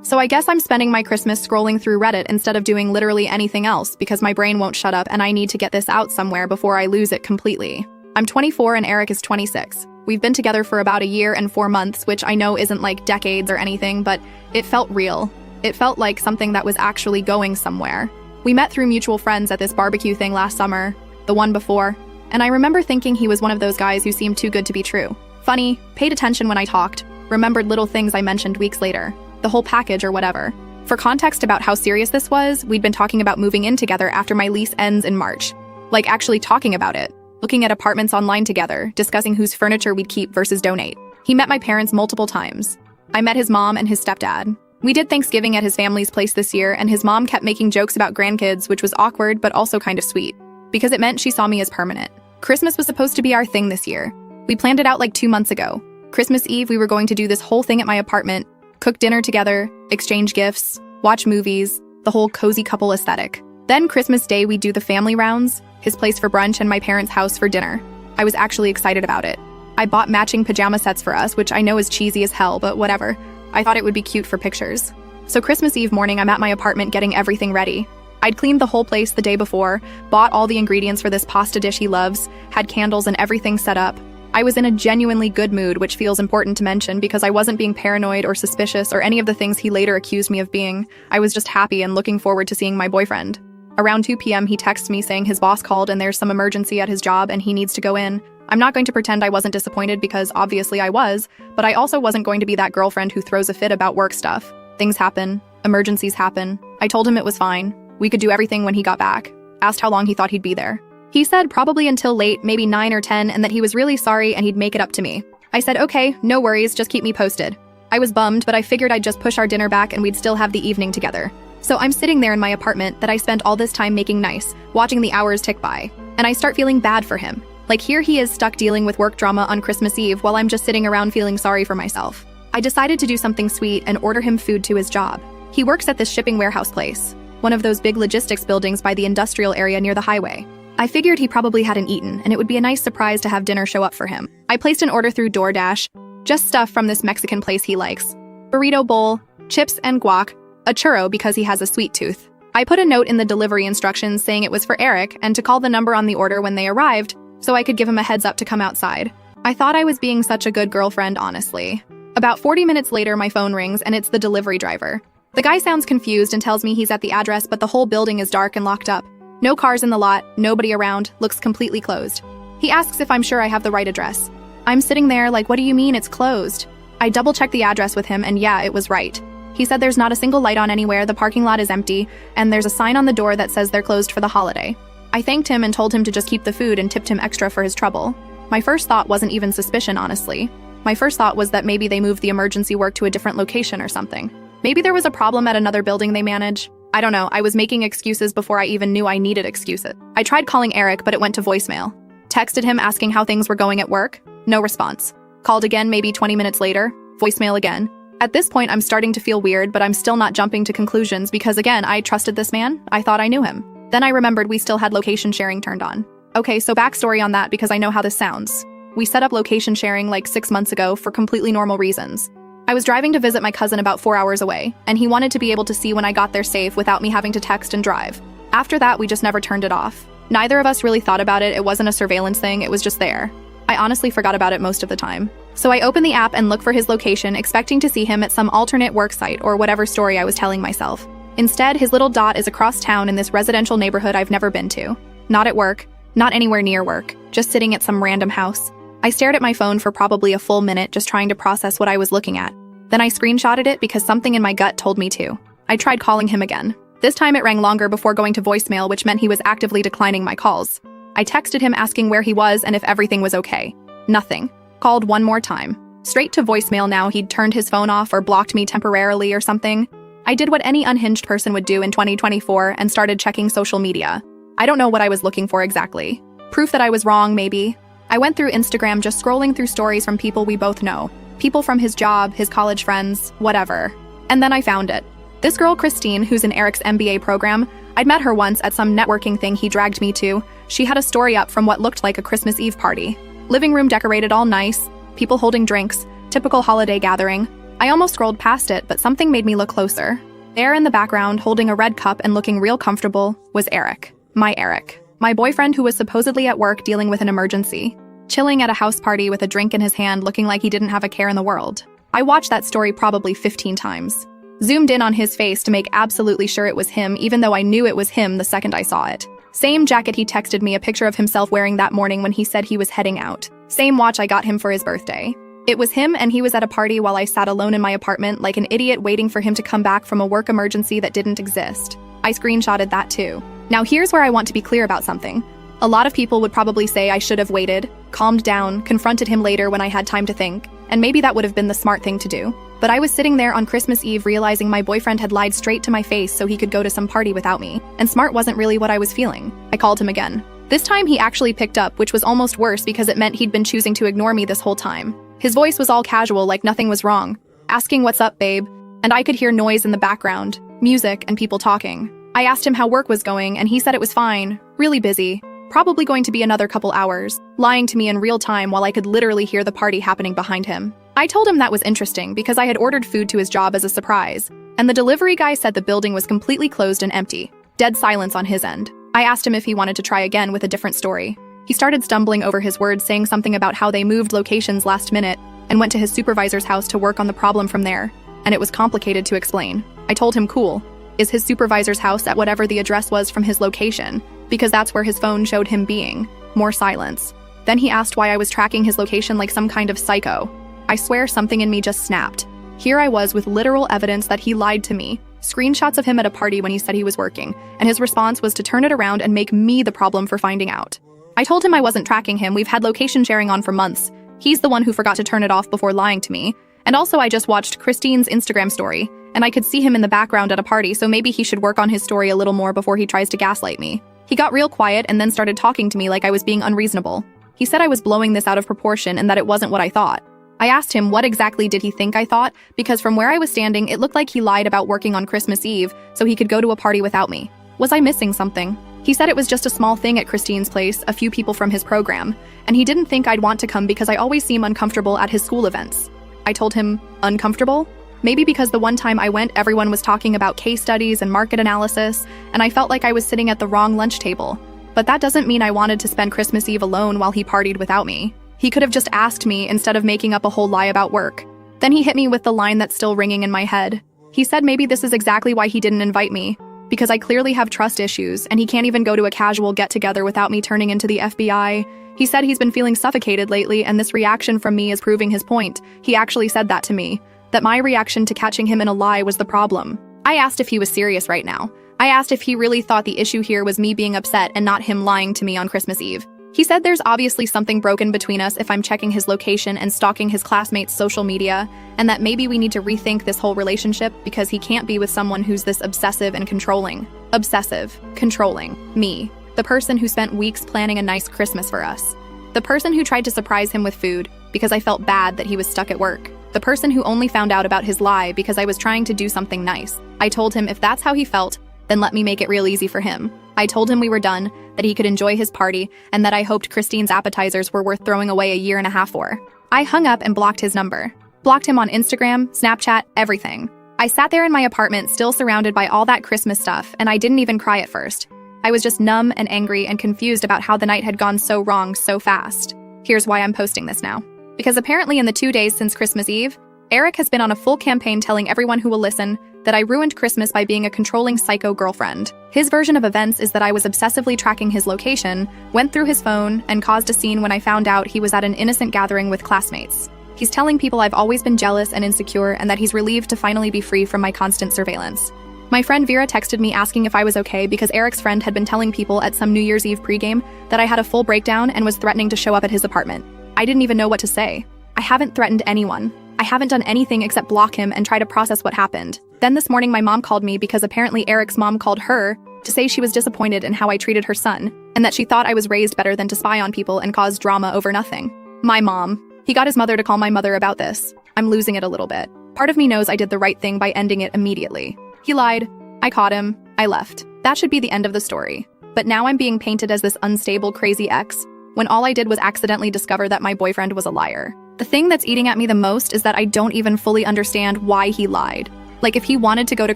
So I guess I'm spending my Christmas scrolling through Reddit instead of doing literally anything else because my brain won't shut up and I need to get this out somewhere before I lose it completely. I'm 24 and Eric is 26. We've been together for about a year and 4 months, which I know isn't like decades or anything, but it felt real. It felt like something that was actually going somewhere. We met through mutual friends at this barbecue thing last summer, the one before, and I remember thinking he was one of those guys who seemed too good to be true. Funny, paid attention when I talked, remembered little things I mentioned weeks later, the whole package or whatever. For context about how serious this was, we'd been talking about moving in together after my lease ends in March. Like actually talking about it. Looking at apartments online together, discussing whose furniture we'd keep versus donate. He met my parents multiple times. I met his mom and his stepdad. We did Thanksgiving at his family's place this year, and his mom kept making jokes about grandkids, which was awkward but also kind of sweet, because it meant she saw me as permanent. Christmas was supposed to be our thing this year. We planned it out like 2 months ago. Christmas Eve, we were going to do this whole thing at my apartment, cook dinner together, exchange gifts, watch movies, the whole cozy couple aesthetic. Then Christmas Day, we'd do the family rounds, his place for brunch and my parents' house for dinner. I was actually excited about it. I bought matching pajama sets for us, which I know is cheesy as hell, but whatever. I thought it would be cute for pictures. So Christmas Eve morning, I'm at my apartment getting everything ready. I'd cleaned the whole place the day before, bought all the ingredients for this pasta dish he loves, had candles and everything set up. I was in a genuinely good mood, which feels important to mention because I wasn't being paranoid or suspicious or any of the things he later accused me of being. I was just happy and looking forward to seeing my boyfriend. Around 2 p.m., he texts me saying his boss called and there's some emergency at his job and he needs to go in. I'm not going to pretend I wasn't disappointed because obviously I was, but I also wasn't going to be that girlfriend who throws a fit about work stuff. Things happen. Emergencies happen. I told him it was fine. We could do everything when he got back. Asked how long he thought he'd be there. He said probably until late, maybe 9 or 10, and that he was really sorry and he'd make it up to me. I said, okay, no worries, just keep me posted. I was bummed, but I figured I'd just push our dinner back and we'd still have the evening together. So I'm sitting there in my apartment that I spent all this time making nice, watching the hours tick by, and I start feeling bad for him. Like here he is stuck dealing with work drama on Christmas Eve while I'm just sitting around feeling sorry for myself. I decided to do something sweet and order him food to his job. He works at this shipping warehouse place, one of those big logistics buildings by the industrial area near the highway. I figured he probably hadn't eaten, and it would be a nice surprise to have dinner show up for him. I placed an order through DoorDash, just stuff from this Mexican place he likes. Burrito bowl, chips and guac, a churro because he has a sweet tooth. I put a note in the delivery instructions saying it was for Eric and to call the number on the order when they arrived, so I could give him a heads up to come outside. I thought I was being such a good girlfriend, honestly. About 40 minutes later, my phone rings and it's the delivery driver. The guy sounds confused and tells me he's at the address, but the whole building is dark and locked up. No cars in the lot, nobody around, looks completely closed. He asks if I'm sure I have the right address. I'm sitting there like, what do you mean it's closed? I double-checked the address with him and yeah, it was right. He said there's not a single light on anywhere, the parking lot is empty, and there's a sign on the door that says they're closed for the holiday. I thanked him and told him to just keep the food and tipped him extra for his trouble. My first thought wasn't even suspicion, honestly. My first thought was that maybe they moved the emergency work to a different location or something. Maybe there was a problem at another building they manage. I don't know, I was making excuses before I even knew I needed excuses. I tried calling Eric, but it went to voicemail. Texted him asking how things were going at work. No response. Called again maybe 20 minutes later. Voicemail again. At this point, I'm starting to feel weird, but I'm still not jumping to conclusions because again, I trusted this man. I thought I knew him. Then I remembered we still had location sharing turned on. Okay, so backstory on that because I know how this sounds. We set up location sharing like 6 months ago for completely normal reasons. I was driving to visit my cousin about 4 hours away, and he wanted to be able to see when I got there safe without me having to text and drive. After that, we just never turned it off. Neither of us really thought about it, it wasn't a surveillance thing, it was just there. I honestly forgot about it most of the time. So I open the app and look for his location, expecting to see him at some alternate work site or whatever story I was telling myself. Instead, his little dot is across town in this residential neighborhood I've never been to. Not at work, not anywhere near work, just sitting at some random house. I stared at my phone for probably a full minute just trying to process what I was looking at. Then I screenshotted it because something in my gut told me to. I tried calling him again. This time it rang longer before going to voicemail, which meant he was actively declining my calls. I texted him asking where he was and if everything was okay. Nothing. Called one more time. Straight to voicemail now, he'd turned his phone off or blocked me temporarily or something. I did what any unhinged person would do in 2024 and started checking social media. I don't know what I was looking for exactly. Proof that I was wrong, maybe. I went through Instagram just scrolling through stories from people we both know. People from his job, his college friends, whatever. And then I found it. This girl, Christine, who's in Eric's MBA program, I'd met her once at some networking thing he dragged me to. She had a story up from what looked like a Christmas Eve party. Living room decorated all nice, people holding drinks, typical holiday gathering. I almost scrolled past it, but something made me look closer. There in the background, holding a red cup and looking real comfortable, was Eric. My boyfriend who was supposedly at work dealing with an emergency. Chilling at a house party with a drink in his hand, looking like he didn't have a care in the world. I watched that story probably 15 times. Zoomed in on his face to make absolutely sure it was him, even though I knew it was him the second I saw it. Same jacket he texted me a picture of himself wearing that morning when he said he was heading out. Same watch I got him for his birthday. It was him, and he was at a party while I sat alone in my apartment like an idiot waiting for him to come back from a work emergency that didn't exist. I screenshotted that too. Now here's where I want to be clear about something. A lot of people would probably say I should have waited, calmed down, confronted him later when I had time to think, and maybe that would have been the smart thing to do. But I was sitting there on Christmas Eve realizing my boyfriend had lied straight to my face so he could go to some party without me, and smart wasn't really what I was feeling. I called him again. This time he actually picked up, which was almost worse because it meant he'd been choosing to ignore me this whole time. His voice was all casual, like nothing was wrong, asking what's up, babe, and I could hear noise in the background, music and people talking. I asked him how work was going, and he said it was fine, really busy, probably going to be another couple hours, lying to me in real time while I could literally hear the party happening behind him. I told him that was interesting because I had ordered food to his job as a surprise, and the delivery guy said the building was completely closed and empty. Dead silence on his end. I asked him if he wanted to try again with a different story. He started stumbling over his words, saying something about how they moved locations last minute and went to his supervisor's house to work on the problem from there, and it was complicated to explain. I told him cool. Is his supervisor's house at whatever the address was from his location, because that's where his phone showed him being. More silence. Then he asked why I was tracking his location like some kind of psycho. I swear something in me just snapped. Here I was with literal evidence that he lied to me. Screenshots of him at a party when he said he was working, and his response was to turn it around and make me the problem for finding out. I told him I wasn't tracking him, we've had location sharing on for months. He's the one who forgot to turn it off before lying to me. And also I just watched Christine's Instagram story, and I could see him in the background at a party, so maybe he should work on his story a little more before he tries to gaslight me. He got real quiet and then started talking to me like I was being unreasonable. He said I was blowing this out of proportion and that it wasn't what I thought. I asked him what exactly did he think I thought, because from where I was standing, it looked like he lied about working on Christmas Eve so he could go to a party without me. Was I missing something? He said it was just a small thing at Christine's place, a few people from his program, and he didn't think I'd want to come because I always seem uncomfortable at his school events. I told him, uncomfortable? Maybe because the one time I went, everyone was talking about case studies and market analysis, and I felt like I was sitting at the wrong lunch table. But that doesn't mean I wanted to spend Christmas Eve alone while he partied without me. He could have just asked me instead of making up a whole lie about work. Then he hit me with the line that's still ringing in my head. He said maybe this is exactly why he didn't invite me, because I clearly have trust issues, and he can't even go to a casual get-together without me turning into the FBI. He said he's been feeling suffocated lately, and this reaction from me is proving his point. He actually said that to me, that my reaction to catching him in a lie was the problem. I asked if he was serious right now. I asked if he really thought the issue here was me being upset and not him lying to me on Christmas Eve. He said there's obviously something broken between us if I'm checking his location and stalking his classmates' social media, and that maybe we need to rethink this whole relationship because he can't be with someone who's this obsessive and controlling. Obsessive, controlling, me. The person who spent weeks planning a nice Christmas for us. The person who tried to surprise him with food because I felt bad that he was stuck at work. The person who only found out about his lie because I was trying to do something nice. I told him if that's how he felt, then let me make it real easy for him. I told him we were done, that he could enjoy his party, and that I hoped Christine's appetizers were worth throwing away a year and a half for. I hung up and blocked his number. Blocked him on Instagram, Snapchat, everything. I sat there in my apartment still surrounded by all that Christmas stuff, and I didn't even cry at first. I was just numb and angry and confused about how the night had gone so wrong so fast. Here's why I'm posting this now. Because apparently in the 2 days since Christmas Eve, Eric has been on a full campaign telling everyone who will listen that I ruined Christmas by being a controlling psycho girlfriend. His version of events is that I was obsessively tracking his location, went through his phone, and caused a scene when I found out he was at an innocent gathering with classmates. He's telling people I've always been jealous and insecure and that he's relieved to finally be free from my constant surveillance. My friend Vera texted me asking if I was okay because Eric's friend had been telling people at some New Year's Eve pregame that I had a full breakdown and was threatening to show up at his apartment. I didn't even know what to say. I haven't threatened anyone. I haven't done anything except block him and try to process what happened. Then this morning my mom called me because apparently Eric's mom called her to say she was disappointed in how I treated her son, and that she thought I was raised better than to spy on people and cause drama over nothing. My mom. He got his mother to call my mother about this. I'm losing it a little bit. Part of me knows I did the right thing by ending it immediately. He lied. I caught him. I left. That should be the end of the story. But now I'm being painted as this unstable, crazy ex, when all I did was accidentally discover that my boyfriend was a liar. The thing that's eating at me the most is that I don't even fully understand why he lied. Like, if he wanted to go to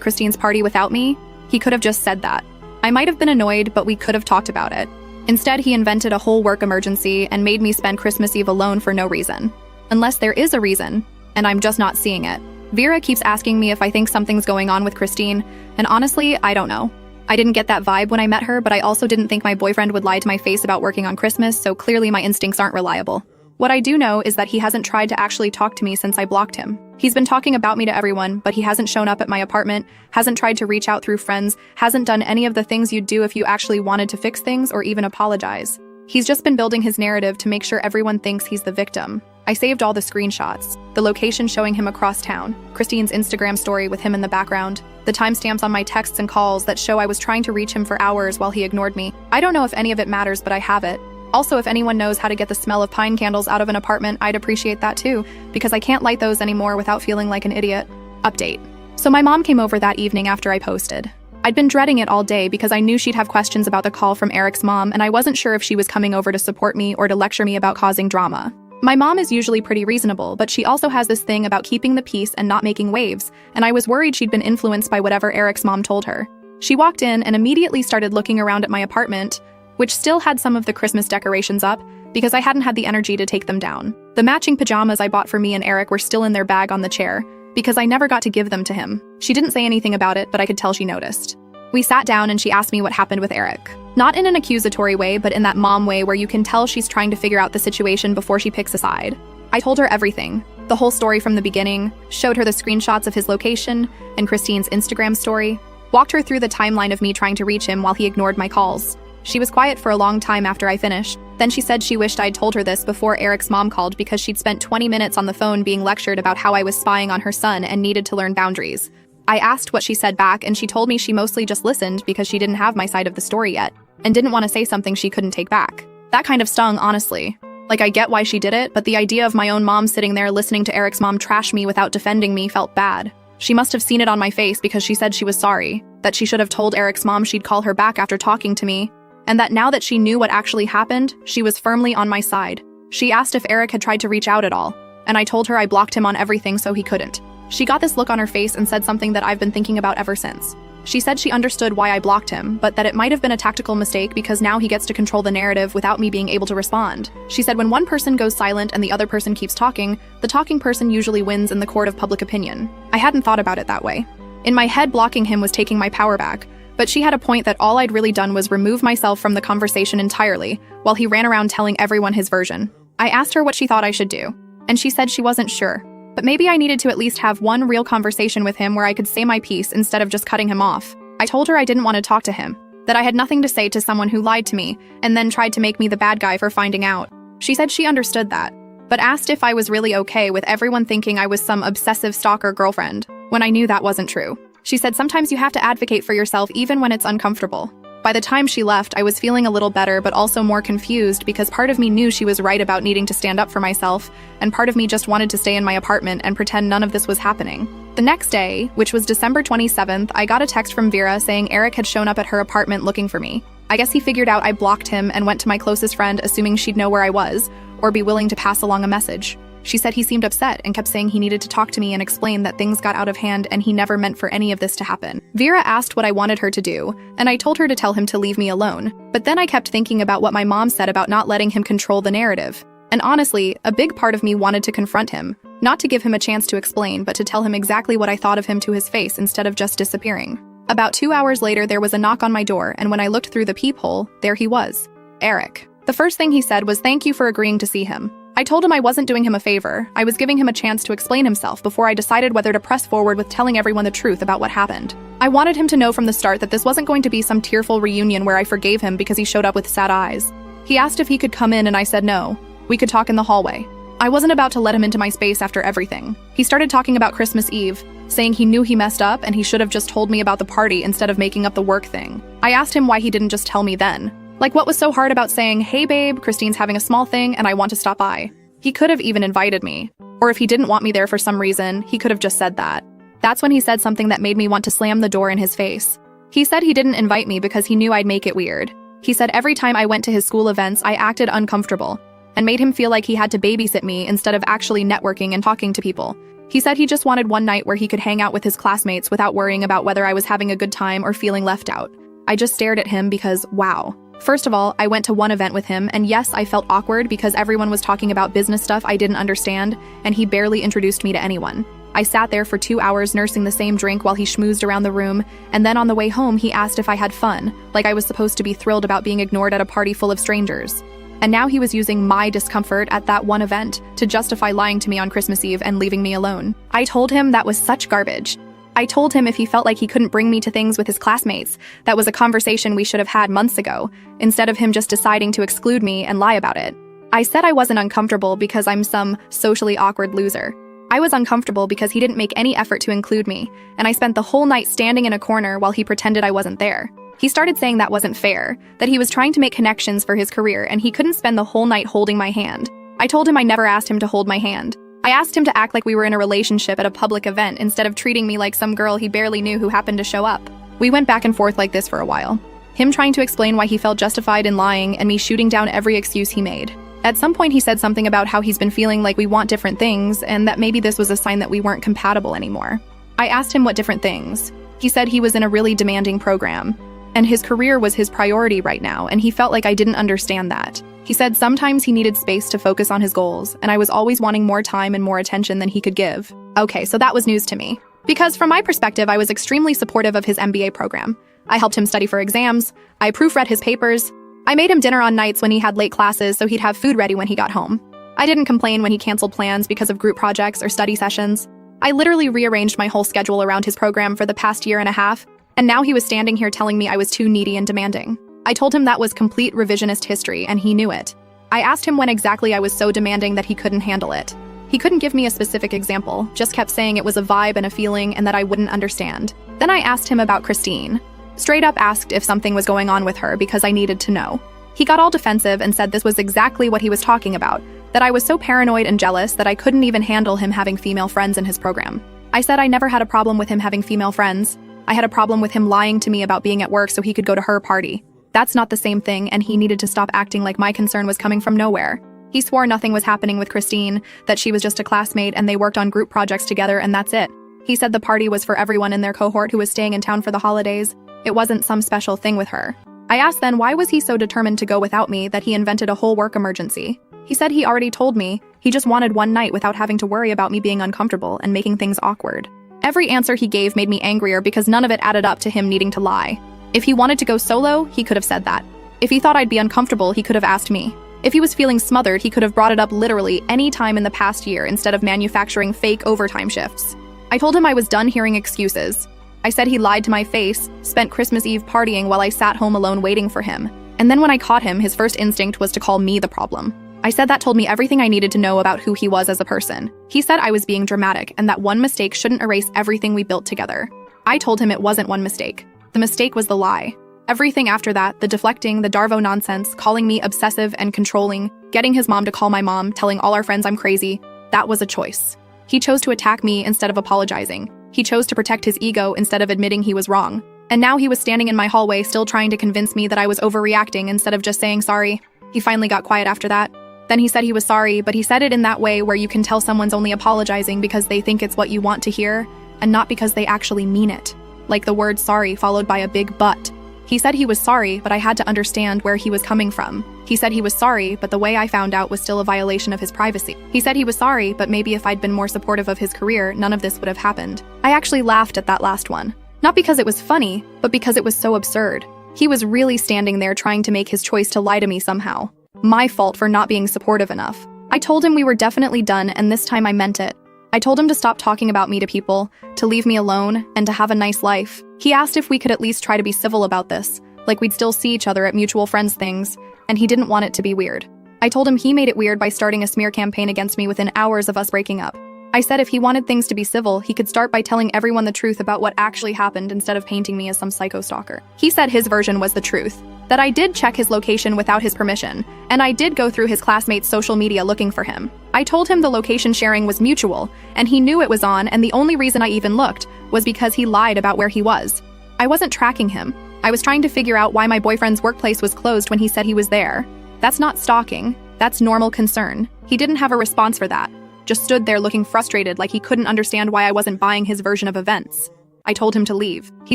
Christine's party without me, he could have just said that. I might have been annoyed, but we could have talked about it. Instead, he invented a whole work emergency and made me spend Christmas Eve alone for no reason. Unless there is a reason, and I'm just not seeing it. Vera keeps asking me if I think something's going on with Christine, and honestly, I don't know. I didn't get that vibe when I met her, but I also didn't think my boyfriend would lie to my face about working on Christmas, so clearly my instincts aren't reliable. What I do know is that he hasn't tried to actually talk to me since I blocked him. He's been talking about me to everyone, but he hasn't shown up at my apartment, hasn't tried to reach out through friends, hasn't done any of the things you'd do if you actually wanted to fix things or even apologize. He's just been building his narrative to make sure everyone thinks he's the victim. I saved all the screenshots, the location showing him across town, Christine's Instagram story with him in the background, the timestamps on my texts and calls that show I was trying to reach him for hours while he ignored me. I don't know if any of it matters, but I have it. Also, if anyone knows how to get the smell of pine candles out of an apartment, I'd appreciate that too, because I can't light those anymore without feeling like an idiot. Update. So my mom came over that evening after I posted. I'd been dreading it all day because I knew she'd have questions about the call from Eric's mom, and I wasn't sure if she was coming over to support me or to lecture me about causing drama. My mom is usually pretty reasonable, but she also has this thing about keeping the peace and not making waves, and I was worried she'd been influenced by whatever Eric's mom told her. She walked in and immediately started looking around at my apartment, which still had some of the Christmas decorations up, because I hadn't had the energy to take them down. The matching pajamas I bought for me and Eric were still in their bag on the chair, because I never got to give them to him. She didn't say anything about it, but I could tell she noticed. We sat down and she asked me what happened with Eric. Not in an accusatory way, but in that mom way where you can tell she's trying to figure out the situation before she picks a side. I told her everything, the whole story from the beginning, showed her the screenshots of his location and Christine's Instagram story, walked her through the timeline of me trying to reach him while he ignored my calls. She was quiet for a long time after I finished. Then she said she wished I'd told her this before Eric's mom called because she'd spent 20 minutes on the phone being lectured about how I was spying on her son and needed to learn boundaries. I asked what she said back, and she told me she mostly just listened because she didn't have my side of the story yet, and didn't want to say something she couldn't take back. That kind of stung, honestly. Like, I get why she did it, but the idea of my own mom sitting there listening to Eric's mom trash me without defending me felt bad. She must have seen it on my face because she said she was sorry, that she should have told Eric's mom she'd call her back after talking to me, and that now that she knew what actually happened, she was firmly on my side. She asked if Eric had tried to reach out at all, and I told her I blocked him on everything so he couldn't. She got this look on her face and said something that I've been thinking about ever since. She said she understood why I blocked him, but that it might have been a tactical mistake because now he gets to control the narrative without me being able to respond. She said when one person goes silent and the other person keeps talking, the talking person usually wins in the court of public opinion. I hadn't thought about it that way. In my head, blocking him was taking my power back, but she had a point that all I'd really done was remove myself from the conversation entirely, while he ran around telling everyone his version. I asked her what she thought I should do, and she said she wasn't sure. But maybe I needed to at least have one real conversation with him where I could say my piece instead of just cutting him off. I told her I didn't want to talk to him, that I had nothing to say to someone who lied to me and then tried to make me the bad guy for finding out. She said she understood that, but asked if I was really okay with everyone thinking I was some obsessive stalker girlfriend, when I knew that wasn't true. She said sometimes you have to advocate for yourself even when it's uncomfortable. By the time she left, I was feeling a little better but also more confused because part of me knew she was right about needing to stand up for myself, and part of me just wanted to stay in my apartment and pretend none of this was happening. The next day, which was December 27th, I got a text from Vera saying Eric had shown up at her apartment looking for me. I guess he figured out I blocked him and went to my closest friend assuming she'd know where I was, or be willing to pass along a message. She said he seemed upset and kept saying he needed to talk to me and explain that things got out of hand and he never meant for any of this to happen. Vera asked what I wanted her to do, and I told her to tell him to leave me alone. But then I kept thinking about what my mom said about not letting him control the narrative. And honestly, a big part of me wanted to confront him, not to give him a chance to explain, but to tell him exactly what I thought of him to his face instead of just disappearing. About 2 hours later, there was a knock on my door, and when I looked through the peephole, there he was. Eric. The first thing he said was thank you for agreeing to see him. I told him I wasn't doing him a favor. I was giving him a chance to explain himself before I decided whether to press forward with telling everyone the truth about what happened. I wanted him to know from the start that this wasn't going to be some tearful reunion where I forgave him because he showed up with sad eyes. He asked if he could come in and I said no. We could talk in the hallway. I wasn't about to let him into my space after everything. He started talking about Christmas Eve, saying he knew he messed up and he should have just told me about the party instead of making up the work thing. I asked him why he didn't just tell me then. Like, what was so hard about saying, hey babe, Christine's having a small thing and I want to stop by? He could have even invited me. Or if he didn't want me there for some reason, he could have just said that. That's when he said something that made me want to slam the door in his face. He said he didn't invite me because he knew I'd make it weird. He said every time I went to his school events, I acted uncomfortable. and made him feel like he had to babysit me instead of actually networking and talking to people. He said he just wanted one night where he could hang out with his classmates without worrying about whether I was having a good time or feeling left out. I just stared at him because, wow. First of all, I went to one event with him, and yes, I felt awkward because everyone was talking about business stuff I didn't understand, and he barely introduced me to anyone. I sat there for 2 hours nursing the same drink while he schmoozed around the room, and then on the way home he asked if I had fun, like I was supposed to be thrilled about being ignored at a party full of strangers. And now he was using my discomfort at that one event to justify lying to me on Christmas Eve and leaving me alone. I told him that was such garbage. I told him if he felt like he couldn't bring me to things with his classmates, that was a conversation we should have had months ago, instead of him just deciding to exclude me and lie about it. I said I wasn't uncomfortable because I'm some socially awkward loser. I was uncomfortable because he didn't make any effort to include me, and I spent the whole night standing in a corner while he pretended I wasn't there. He started saying that wasn't fair, that he was trying to make connections for his career and he couldn't spend the whole night holding my hand. I told him I never asked him to hold my hand. I asked him to act like we were in a relationship at a public event instead of treating me like some girl he barely knew who happened to show up. We went back and forth like this for a while. Him trying to explain why he felt justified in lying and me shooting down every excuse he made. At some point he said something about how he's been feeling like we want different things and that maybe this was a sign that we weren't compatible anymore. I asked him what different things. He said he was in a really demanding program, and his career was his priority right now, and he felt like I didn't understand that. He said sometimes he needed space to focus on his goals, and I was always wanting more time and more attention than he could give. Okay, so that was news to me. Because from my perspective, I was extremely supportive of his MBA program. I helped him study for exams, I proofread his papers, I made him dinner on nights when he had late classes so he'd have food ready when he got home. I didn't complain when he canceled plans because of group projects or study sessions. I literally rearranged my whole schedule around his program for the past year and a half, and now he was standing here telling me I was too needy and demanding. I told him that was complete revisionist history, and he knew it. I asked him when exactly I was so demanding that he couldn't handle it. He couldn't give me a specific example, just kept saying it was a vibe and a feeling and that I wouldn't understand. Then I asked him about Christine. Straight up asked if something was going on with her because I needed to know. He got all defensive and said this was exactly what he was talking about, that I was so paranoid and jealous that I couldn't even handle him having female friends in his program. I said I never had a problem with him having female friends. I had a problem with him lying to me about being at work so he could go to her party. That's not the same thing, and he needed to stop acting like my concern was coming from nowhere. He swore nothing was happening with Christine, that she was just a classmate and they worked on group projects together and that's it. He said the party was for everyone in their cohort who was staying in town for the holidays. It wasn't some special thing with her. I asked then why was he so determined to go without me that he invented a whole work emergency. He said he already told me, he just wanted one night without having to worry about me being uncomfortable and making things awkward. Every answer he gave made me angrier because none of it added up to him needing to lie. If he wanted to go solo, he could have said that. If he thought I'd be uncomfortable, he could have asked me. If he was feeling smothered, he could have brought it up literally any time in the past year instead of manufacturing fake overtime shifts. I told him I was done hearing excuses. I said he lied to my face, spent Christmas Eve partying while I sat home alone waiting for him. And then when I caught him, his first instinct was to call me the problem. I said that told me everything I needed to know about who he was as a person. He said I was being dramatic and that one mistake shouldn't erase everything we built together. I told him it wasn't one mistake. The mistake was the lie. Everything after that, the deflecting, the Darvo nonsense, calling me obsessive and controlling, getting his mom to call my mom, telling all our friends I'm crazy, that was a choice. He chose to attack me instead of apologizing. He chose to protect his ego instead of admitting he was wrong. And now he was standing in my hallway still trying to convince me that I was overreacting instead of just saying sorry. He finally got quiet after that. Then he said he was sorry, but he said it in that way where you can tell someone's only apologizing because they think it's what you want to hear, and not because they actually mean it. Like the word sorry followed by a big but. He said he was sorry, but I had to understand where he was coming from. He said he was sorry, but the way I found out was still a violation of his privacy. He said he was sorry, but maybe if I'd been more supportive of his career, none of this would have happened. I actually laughed at that last one. Not because it was funny, but because it was so absurd. He was really standing there trying to make his choice to lie to me somehow. My fault for not being supportive enough. I told him we were definitely done, and this time I meant it. I told him to stop talking about me to people, to leave me alone, and to have a nice life. He asked if we could at least try to be civil about this, like we'd still see each other at mutual friends things, and he didn't want it to be weird. I told him he made it weird by starting a smear campaign against me within hours of us breaking up. I said if he wanted things to be civil, he could start by telling everyone the truth about what actually happened instead of painting me as some psycho stalker. He said his version was the truth, that I did check his location without his permission, and I did go through his classmates' social media looking for him. I told him the location sharing was mutual, and he knew it was on, and the only reason I even looked was because he lied about where he was. I wasn't tracking him. I was trying to figure out why my boyfriend's workplace was closed when he said he was there. That's not stalking. That's normal concern. He didn't have a response for that. Just stood there looking frustrated like he couldn't understand why I wasn't buying his version of events. I told him to leave. He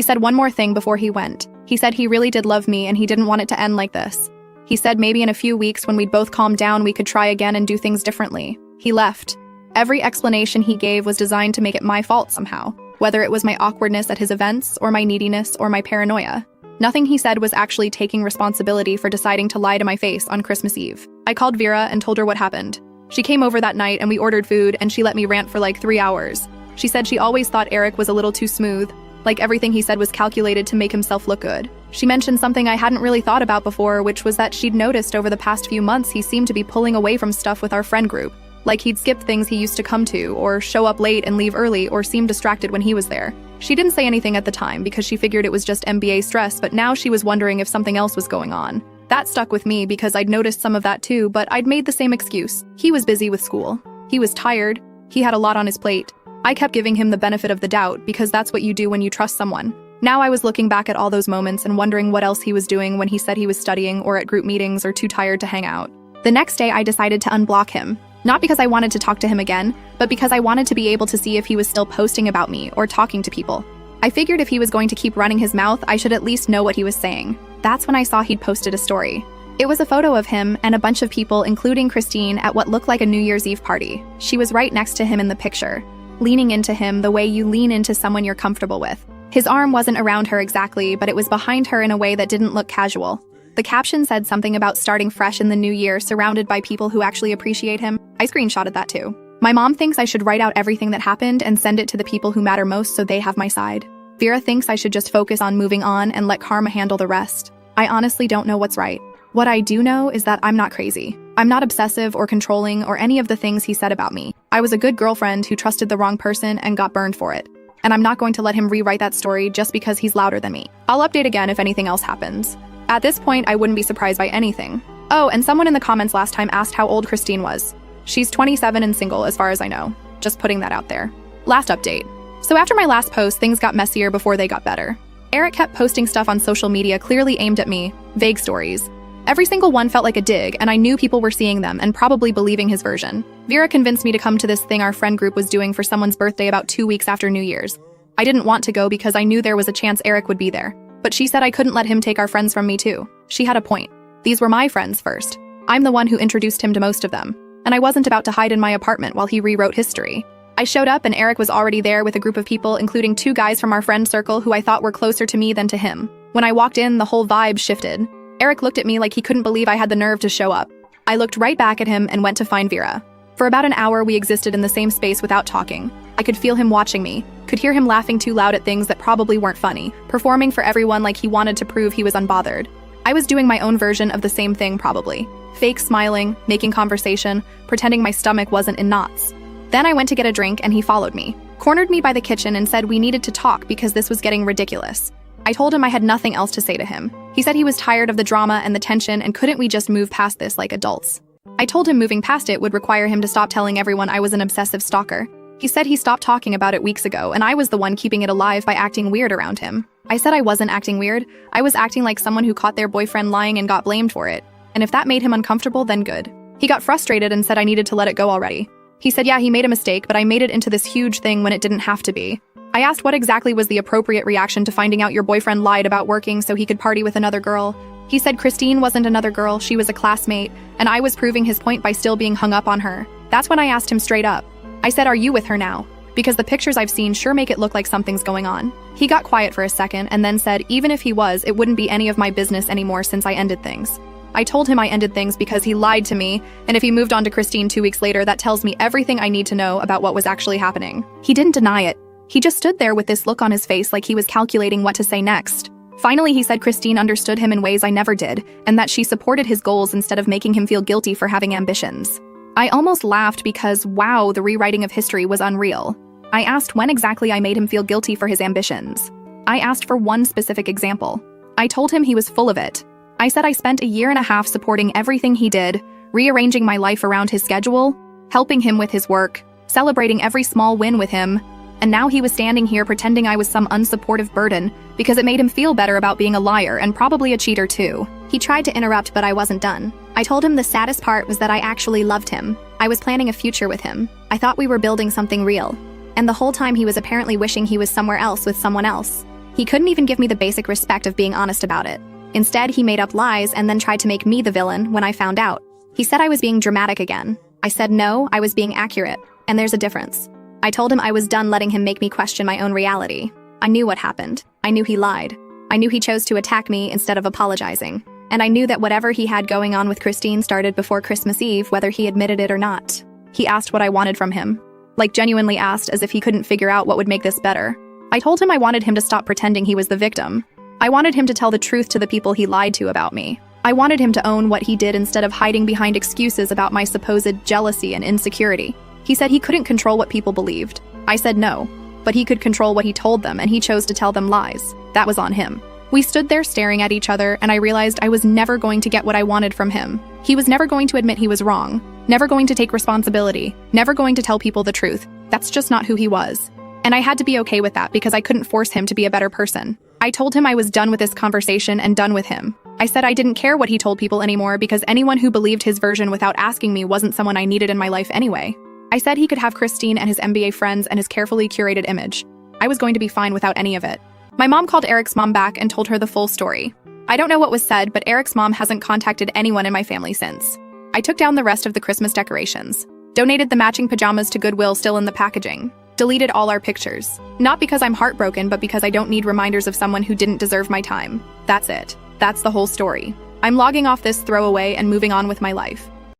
said one more thing before he went. He said he really did love me and he didn't want it to end like this. He said maybe in a few weeks when we'd both calmed down we could try again and do things differently. He left. Every explanation he gave was designed to make it my fault somehow, whether it was my awkwardness at his events or my neediness or my paranoia. Nothing he said was actually taking responsibility for deciding to lie to my face on Christmas Eve. I called Vera and told her what happened. She came over that night and we ordered food and she let me rant for like 3 hours. She said she always thought Eric was a little too smooth, like everything he said was calculated to make himself look good. She mentioned something I hadn't really thought about before, which was that she'd noticed over the past few months he seemed to be pulling away from stuff with our friend group. Like he'd skip things he used to come to, or show up late and leave early, or seem distracted when he was there. She didn't say anything at the time because she figured it was just MBA stress, but now she was wondering if something else was going on. That stuck with me because I'd noticed some of that too, but I'd made the same excuse. He was busy with school. He was tired. He had a lot on his plate. I kept giving him the benefit of the doubt because that's what you do when you trust someone. Now I was looking back at all those moments and wondering what else he was doing when he said he was studying or at group meetings or too tired to hang out. The next day I decided to unblock him. Not because I wanted to talk to him again, but because I wanted to be able to see if he was still posting about me or talking to people. I figured if he was going to keep running his mouth, I should at least know what he was saying. That's when I saw he'd posted a story. It was a photo of him and a bunch of people, including Christine, at what looked like a New Year's Eve party. She was right next to him in the picture, leaning into him the way you lean into someone you're comfortable with. His arm wasn't around her exactly, but it was behind her in a way that didn't look casual. The caption said something about starting fresh in the new year, surrounded by people who actually appreciate him. I screenshotted that too. My mom thinks I should write out everything that happened and send it to the people who matter most so they have my side. Vera thinks I should just focus on moving on and let karma handle the rest. I honestly don't know what's right. What I do know is that I'm not crazy. I'm not obsessive or controlling or any of the things he said about me. I was a good girlfriend who trusted the wrong person and got burned for it. And I'm not going to let him rewrite that story just because he's louder than me. I'll update again if anything else happens. At this point, I wouldn't be surprised by anything. Oh, and someone in the comments last time asked how old Christine was. She's 27 and single as far as I know. Just putting that out there. Last update. So after my last post, things got messier before they got better. Eric kept posting stuff on social media clearly aimed at me, vague stories. Every single one felt like a dig, and I knew people were seeing them and probably believing his version. Vera convinced me to come to this thing our friend group was doing for someone's birthday about 2 weeks after New Year's. I didn't want to go because I knew there was a chance Eric would be there. But she said I couldn't let him take our friends from me too. She had a point. These were my friends first. I'm the one who introduced him to most of them. And I wasn't about to hide in my apartment while he rewrote history. I showed up and Eric was already there with a group of people, including 2 guys from our friend circle who I thought were closer to me than to him. When I walked in, the whole vibe shifted. Eric looked at me like he couldn't believe I had the nerve to show up. I looked right back at him and went to find Vera. For about an hour, we existed in the same space without talking. I could feel him watching me, could hear him laughing too loud at things that probably weren't funny, performing for everyone like he wanted to prove he was unbothered. I was doing my own version of the same thing probably. Fake smiling, making conversation, pretending my stomach wasn't in knots. Then I went to get a drink and he followed me, cornered me by the kitchen and said we needed to talk because this was getting ridiculous. I told him I had nothing else to say to him. He said he was tired of the drama and the tension and couldn't we just move past this like adults. I told him moving past it would require him to stop telling everyone I was an obsessive stalker. He said he stopped talking about it weeks ago and I was the one keeping it alive by acting weird around him. I said I wasn't acting weird. I was acting like someone who caught their boyfriend lying and got blamed for it. And if that made him uncomfortable, then good. He got frustrated and said I needed to let it go already. He said yeah, he made a mistake, but I made it into this huge thing when it didn't have to be. I asked what exactly was the appropriate reaction to finding out your boyfriend lied about working so he could party with another girl. He said Christine wasn't another girl, she was a classmate, and I was proving his point by still being hung up on her. That's when I asked him straight up. I said, are you with her now? Because the pictures I've seen sure make it look like something's going on. He got quiet for a second and then said even if he was, it wouldn't be any of my business anymore since I ended things. I told him I ended things because he lied to me, and if he moved on to Christine 2 weeks later, that tells me everything I need to know about what was actually happening. He didn't deny it. He just stood there with this look on his face like he was calculating what to say next. Finally, he said Christine understood him in ways I never did, and that she supported his goals instead of making him feel guilty for having ambitions. I almost laughed because, wow, the rewriting of history was unreal. I asked when exactly I made him feel guilty for his ambitions. I asked for one specific example. I told him he was full of it. I said I spent a year and a half supporting everything he did, rearranging my life around his schedule, helping him with his work, celebrating every small win with him, and now he was standing here pretending I was some unsupportive burden because it made him feel better about being a liar and probably a cheater too. He tried to interrupt, but I wasn't done. I told him the saddest part was that I actually loved him. I was planning a future with him. I thought we were building something real. And the whole time he was apparently wishing he was somewhere else with someone else. He couldn't even give me the basic respect of being honest about it. Instead, he made up lies and then tried to make me the villain when I found out. He said I was being dramatic again. I said no, I was being accurate. And there's a difference. I told him I was done letting him make me question my own reality. I knew what happened. I knew he lied. I knew he chose to attack me instead of apologizing. And I knew that whatever he had going on with Christine started before Christmas Eve, whether he admitted it or not. He asked what I wanted from him. Like, genuinely asked, as if he couldn't figure out what would make this better. I told him I wanted him to stop pretending he was the victim. I wanted him to tell the truth to the people he lied to about me. I wanted him to own what he did instead of hiding behind excuses about my supposed jealousy and insecurity. He said he couldn't control what people believed. I said no, but he could control what he told them, and he chose to tell them lies. That was on him. We stood there staring at each other, and I realized I was never going to get what I wanted from him. He was never going to admit he was wrong, never going to take responsibility, never going to tell people the truth. That's just not who he was. And I had to be okay with that because I couldn't force him to be a better person. I told him I was done with this conversation and done with him. I said I didn't care what he told people anymore because anyone who believed his version without asking me wasn't someone I needed in my life anyway. I said he could have Christine and his MBA friends and his carefully curated image. I was going to be fine without any of it. My mom called Eric's mom back and told her the full story. I don't know what was said, but Eric's mom hasn't contacted anyone in my family since. I took down the rest of the Christmas decorations, donated the matching pajamas to Goodwill still in the packaging, deleted all our pictures. Not because I'm heartbroken, but because I don't need reminders of someone who didn't deserve my time. That's it. That's the whole story. I'm logging off this throwaway and moving on with my life.